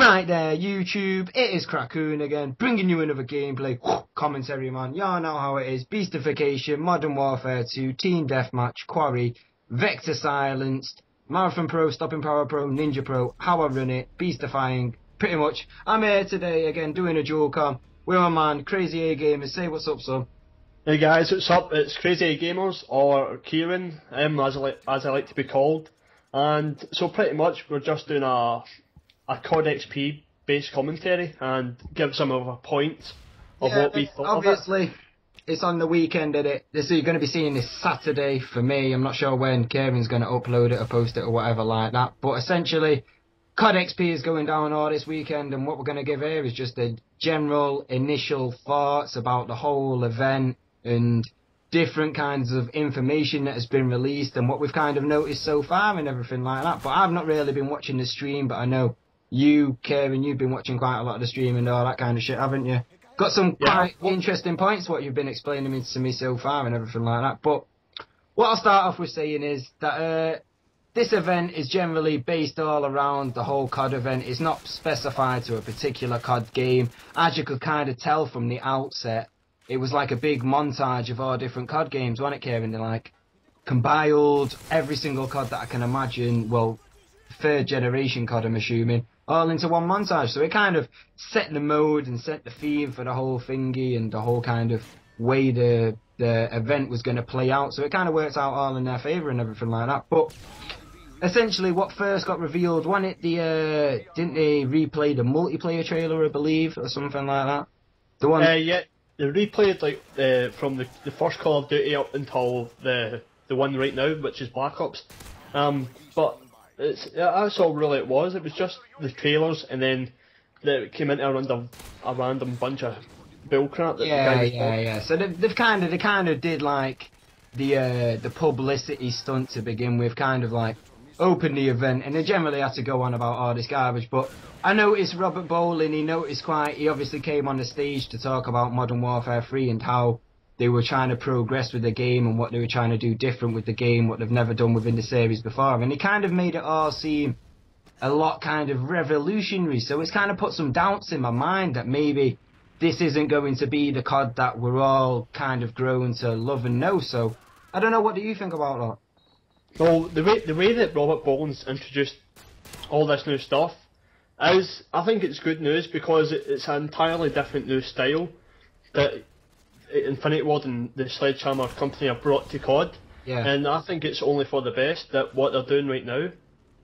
Right there, YouTube, it is Crackoon again, bringing you another gameplay commentary, man. Y'all know how it is. Beastification, Modern Warfare 2, Team Deathmatch, Quarry, Vectre Silenced, Marathon Pro, Stopping Power Pro, Ninja Pro, How I Run It, Beastifying, pretty much. I'm here today again doing a dual com with my man, Crazy A Gamers. Say what's up, son. Hey guys, what's up? It's Crazy A Gamers, or Kieran, as I like to be called. And so pretty much we're just doing a COD XP based commentary and give some of our points of what we thought obviously, of it. It's on the weekend, isn't it? This you're going to be seeing this Saturday for me. I'm not sure when Kieran's going to upload it or post it or whatever like that. But essentially, COD XP is going down all this weekend, and what we're going to give here is just the general initial thoughts about the whole event and different kinds of information that has been released and what we've kind of noticed so far and everything like that. But I've not really been watching the stream, but I know you, Kieran, you've been watching quite a lot of the stream and all that kind of shit, haven't you? Got some quite interesting points, what you've been explaining to me so far and everything like that. But what I'll start off with saying is that this event is generally based all around the whole COD event. It's not specified to a particular COD game. As you could kind of tell from the outset, it was like a big montage of all different COD games, wasn't it, Kieran? They like compiled every single COD that I can imagine, well, third generation COD, I'm assuming, all into one montage. So it kind of set the mode and set the theme for the whole thingy and the whole kind of way the event was going to play out. So it kind of worked out all in their favour and everything like that. But essentially what first got revealed, wasn't it didn't they replay the multiplayer trailer, I believe, or something like that? The one. Yeah, they replayed like from the first Call of Duty up until the one right now, which is Black Ops. But that's all really it was. It was just the trailers, and then it came into a random bunch of bullcrap. Yeah. So they kind of did like the publicity stunt to begin with, kind of like open the event, and they generally had to go on about all this garbage. But I noticed Robert Bowling, he obviously came on the stage to talk about Modern Warfare 3 and how they were trying to progress with the game and what they were trying to do different with the game, what they've never done within the series before. And he kind of made it all seem a lot kind of revolutionary. So it's kind of put some doubts in my mind that maybe this isn't going to be the COD that we're all kind of grown to love and know. So I don't know, what do you think about that? Well, the way that Robert Bowling's introduced all this new stuff I think it's good news, because it's an entirely different new style that Infinity Ward and the Sledgehammer company have brought to COD. Yeah. And I think it's only for the best that what they're doing right now,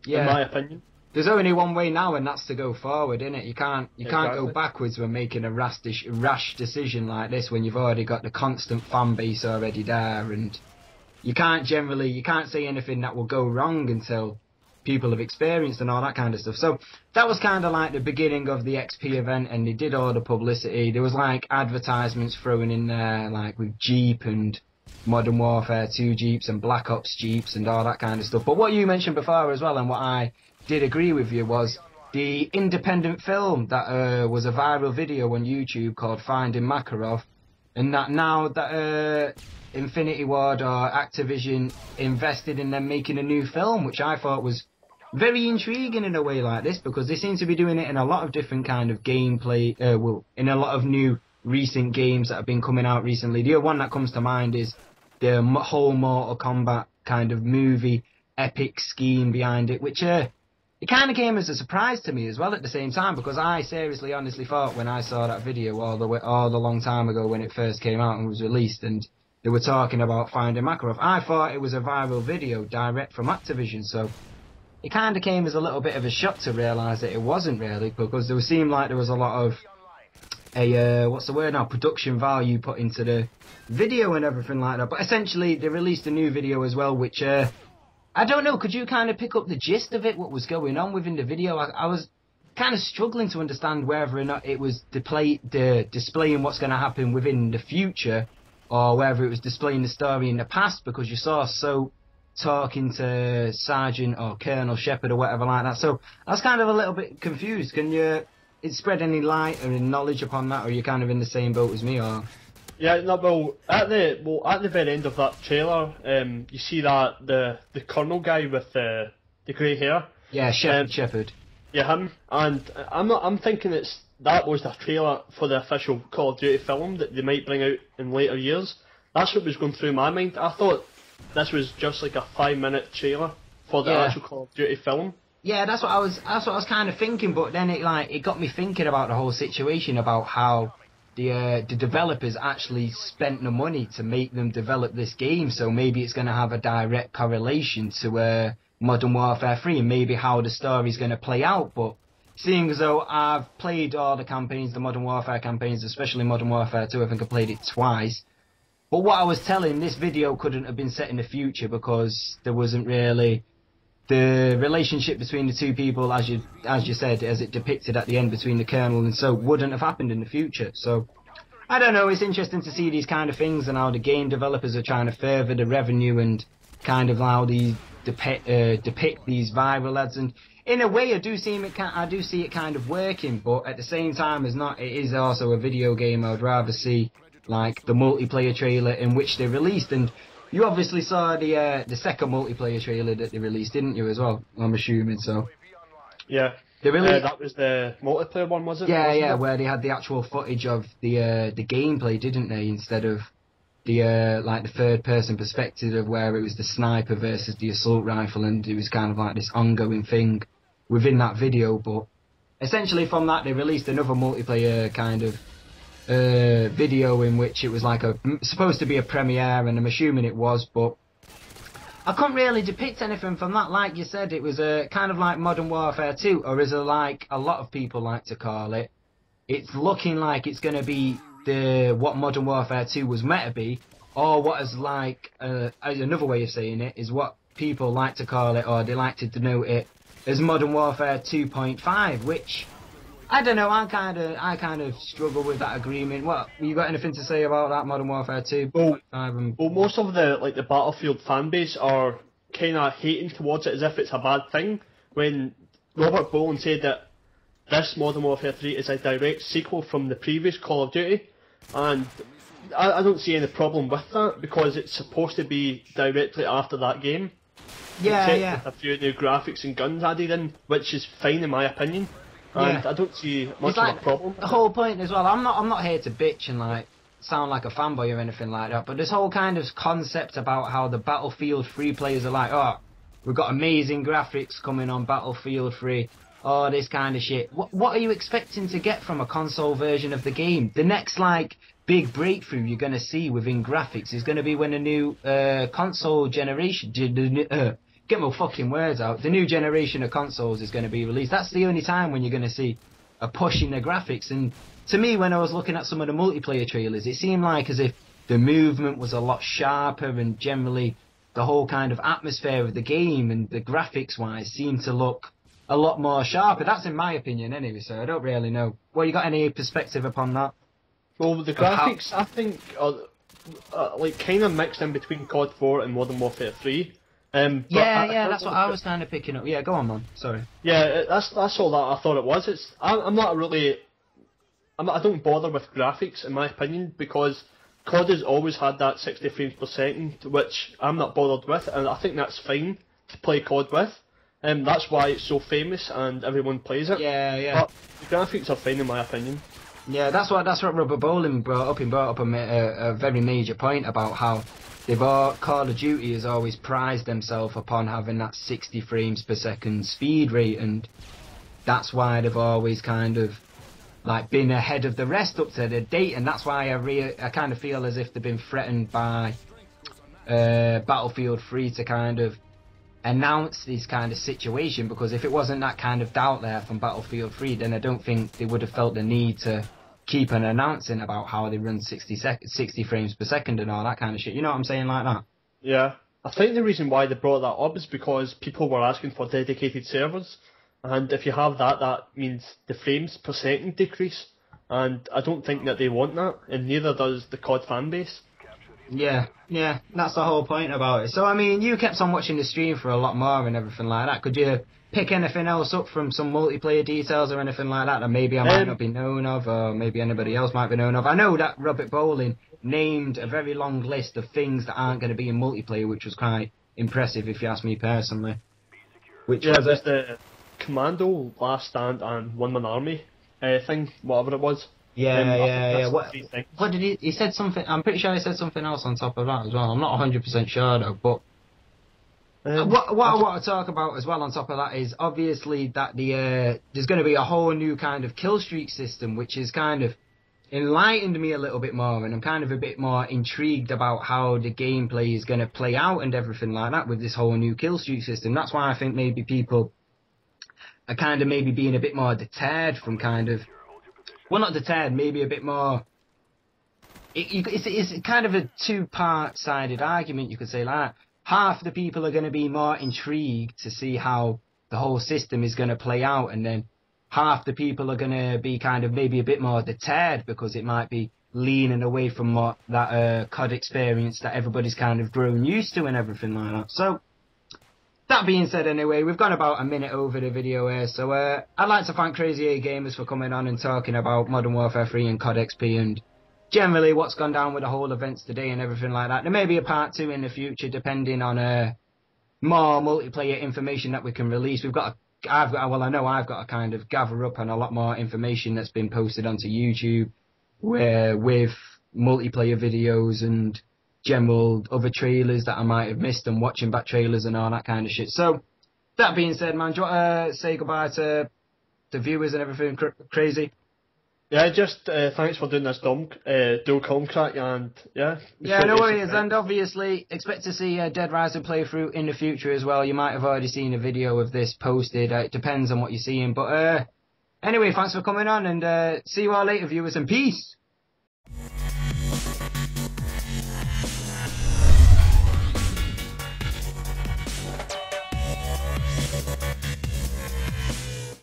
in my opinion. There's only one way now, and that's to go forward, isn't it? You can't go backwards when making a rash decision like this, when you've already got the constant fan base already there, and you can't say anything that will go wrong until people have experienced and all that kind of stuff. So that was kind of like the beginning of the XP event, and they did all the publicity. There was like advertisements thrown in there, like with Jeep and Modern Warfare 2 Jeeps and Black Ops Jeeps and all that kind of stuff. But what you mentioned before as well, and what I did agree with you, was the independent film that was a viral video on YouTube called Finding Makarov, and that now that Infinity Ward or Activision invested in them making a new film, which I thought was very intriguing in a way like this, because they seem to be doing it in a lot of different kind of gameplay, in a lot of new recent games that have been coming out recently. The one that comes to mind is the whole Mortal Kombat kind of movie epic scheme behind it, which it kind of came as a surprise to me as well at the same time, because I seriously, honestly thought when I saw that video all the long time ago when it first came out and was released, and they were talking about Finding Makarov, I thought it was a viral video direct from Activision. So it kind of came as a little bit of a shock to realise that it wasn't really, because there seemed like there was a lot of production value put into the video and everything like that. But essentially they released a new video as well, which I don't know, could you kind of pick up the gist of it, what was going on within the video? I was kind of struggling to understand whether or not it was displaying what's going to happen within the future, or whether it was displaying the story in the past, because you saw talking to Sergeant or Colonel Shepard or whatever like that. So I was kind of a little bit confused. Can you spread any light or any knowledge upon that, or are you kind of in the same boat as me? Or yeah, no, well at the very end of that trailer, you see that the Colonel guy with the grey hair. Yeah, Shepard. Yeah, him. And I'm thinking that was the trailer for the official Call of Duty film that they might bring out in later years. That's what was going through my mind. I thought this was just like a 5-minute trailer for the actual Call of Duty film. Yeah, that's what I was kind of thinking, but then it got me thinking about the whole situation, about how the developers actually spent the money to make them develop this game, so maybe it's going to have a direct correlation to Modern Warfare 3 and maybe how the story's going to play out. But seeing as though I've played all the campaigns, the Modern Warfare campaigns, especially Modern Warfare 2, I think I played it twice. But what I was telling, this video couldn't have been set in the future because there wasn't really the relationship between the two people, as you said, as it depicted at the end between the Colonel and so, wouldn't have happened in the future. So, I don't know, it's interesting to see these kind of things and how the game developers are trying to further the revenue and kind of how they depict these viral ads. And in a way, I do see it kind of working, but at the same time, it is also a video game. I would rather see like the multiplayer trailer in which they released, and you obviously saw the second multiplayer trailer that they released, didn't you, as well? I'm assuming so. Yeah. That was the multiplayer one, was it? Yeah, where they had the actual footage of the gameplay, didn't they? Instead of the third person perspective of where it was the sniper versus the assault rifle, and it was kind of like this ongoing thing within that video. But essentially from that they released another multiplayer kind of video in which it was like supposed to be a premiere, and I'm assuming it was, but I couldn't really depict anything from that. Like you said, it was kind of like Modern Warfare 2, or as like a lot of people like to call it, it's looking like it's going to be what Modern Warfare 2 was meant to be, or what is like another way of saying it is what people like to call it, or they like to denote it as Modern Warfare 2.5, which I don't know. I kind of struggle with that agreement. What, you got anything to say about that, Modern Warfare 2? Well, most of the Battlefield fan base are kind of hating towards it as if it's a bad thing. When Robert Bowen said that this Modern Warfare 3 is a direct sequel from the previous Call of Duty, and I don't see any problem with that because it's supposed to be directly after that game. Yeah. With a few new graphics and guns added in, which is fine in my opinion. And I don't see much of a problem. The whole point as well, I'm not here to bitch and like sound like a fanboy or anything like that, but this whole kind of concept about how the Battlefield 3 players are like, oh, we've got amazing graphics coming on Battlefield 3, oh, this kind of shit. What are you expecting to get from a console version of the game? The next like big breakthrough you're going to see within graphics is going to be when a new console generation, get my fucking words out, the new generation of consoles is going to be released. That's the only time when you're going to see a push in the graphics. And to me, when I was looking at some of the multiplayer trailers, it seemed like as if the movement was a lot sharper, and generally the whole kind of atmosphere of the game and the graphics wise seemed to look a lot more sharper. That's in my opinion anyway, so I don't really know. Well, you got any perspective upon that? Well, the graphics I think are like kind of mixed in between COD 4 and Modern Warfare 3. That's what I was kind of picking up. Yeah, go on, man. Sorry. Yeah, that's all that I thought it was. I'm not really. I don't bother with graphics in my opinion because COD has always had that 60 frames per second, which I'm not bothered with, and I think that's fine to play COD with. That's why it's so famous and everyone plays it. Yeah. But the graphics are fine in my opinion. Yeah, that's what Robert Bowling brought up. He brought up a very major point about how Call of Duty has always prized themselves upon having that 60 frames per second speed rate, and that's why they've always kind of like been ahead of the rest up to the date, and that's why I kind of feel as if they've been threatened by Battlefield 3 to kind of announce this kind of situation, because if it wasn't that kind of doubt there from Battlefield 3, then I don't think they would have felt the need to keep on announcing about how they run 60 frames per second and all that kind of shit. You know what I'm saying, like that? Yeah. I think the reason why they brought that up is because people were asking for dedicated servers, and if you have that, that means the frames per second decrease, and I don't think that they want that, and neither does the COD fan base. Yeah, that's the whole point about it. So, I mean, you kept on watching the stream for a lot more and everything like that. Could you pick anything else up from some multiplayer details or anything like that maybe I might not be known of, or maybe anybody else might be known of? I know that Robert Bowling named a very long list of things that aren't going to be in multiplayer, which was quite impressive if you ask me personally. Which was the Commando, Last Stand, and One Man Army thing, whatever it was. Yeah. What did he said something? I'm pretty sure he said something else on top of that as well. I'm not 100% sure though, but. What I want to talk about as well on top of that is obviously that there's going to be a whole new kind of kill streak system, which is kind of enlightened me a little bit more, and I'm kind of a bit more intrigued about how the gameplay is going to play out and everything like that with this whole new kill streak system. That's why I think maybe people are kind of maybe being a bit more deterred from kind of, well, not deterred, maybe a bit more. It's kind of a two-part-sided argument, you could say, like. Half the people are going to be more intrigued to see how the whole system is going to play out, and then half the people are going to be kind of maybe a bit more deterred because it might be leaning away from what that COD experience that everybody's kind of grown used to and everything like that. So, that being said anyway, we've gone about a minute over the video here, so I'd like to thank Crazy 8 Gamers for coming on and talking about Modern Warfare 3 and COD XP and generally what's gone down with the whole events today and everything like that. There may be a part 2 in the future depending on more multiplayer information that we can release. I know I've got to kind of gather up on a lot more information that's been posted onto YouTube with multiplayer videos and general other trailers that I might have missed and watching back trailers and all that kind of shit. So, that being said, man, do you want to say goodbye to the viewers and everything, Crazy? Yeah, just thanks for doing this dual contract, and yeah. Yeah, no worries, and obviously expect to see Dead Rising playthrough in the future as well. You might have already seen a video of this posted. It depends on what you're seeing, but anyway, thanks for coming on, and see you all later, viewers, and peace.